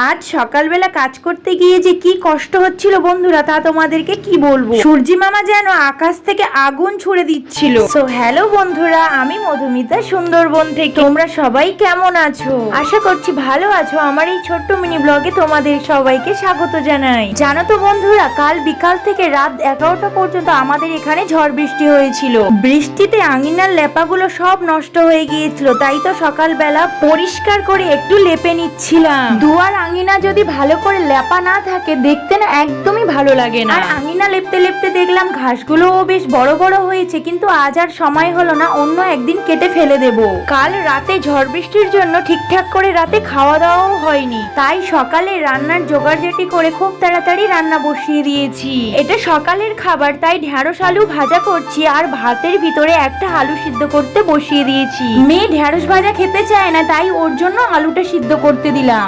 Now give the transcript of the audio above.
আজ সকালবেলা কাজ করতে গিয়ে যে কি কষ্ট হচ্ছিল বন্ধুরা, তা তোমাদেরকে কি বলবো। সূর্যি মামা যেন আকাশ থেকে আগুন ছুড়ে দিচ্ছিল। সো হ্যালো বন্ধুরা, আমি মধুমিতা সুন্দরবন থেকে। তোমরা সবাই কেমন আছো? আশা করছি ভালো আছো। আমার এই ছোট্ট মিনি ব্লগে তোমাদের সবাইকে স্বাগত জানাই। জানো তো বন্ধুরা, কাল বিকাল থেকে রাত 11টা পর্যন্ত আমাদের এখানে ঝড় বৃষ্টি হয়েছিল। বৃষ্টিতে আঙিনার লেপাগুলো সব নষ্ট হয়ে গিয়েছিল, তাই তো সকালবেলা পরিষ্কার করে একটু লেপে নিচ্ছিলাম। দুয়ার আঙিনা যদি ভালো করে লেপা না থাকে, দেখতে না একদমই ভালো লাগে না। আর আঙিনা লেপতে লেপতে দেখলাম ঘাসগুলোও বেশ বড় বড় হয়েছে, কিন্তু আজ আর সময় হলো না, অন্য একদিন কেটে ফেলে দেব। কাল রাতে ঝড় বৃষ্টির জন্য ঠিকঠাক করে রাতে খাওয়া দাওয়াও হয়নি, তাই সকালে রান্নার জোগাড়জাটি করে খুব তাড়াতাড়ি রান্না বসিয়ে দিয়েছি। এটা সকালের খাবার, তাই ঢেঁড়স আলু ভাজা করছি আর ভাতের ভিতরে একটা আলু সিদ্ধ করতে বসিয়ে দিয়েছি। মেয়ে ঢেঁড়স ভাজা খেতে চায় না, তাই ওর জন্য আলুটা সিদ্ধ করতে দিলাম।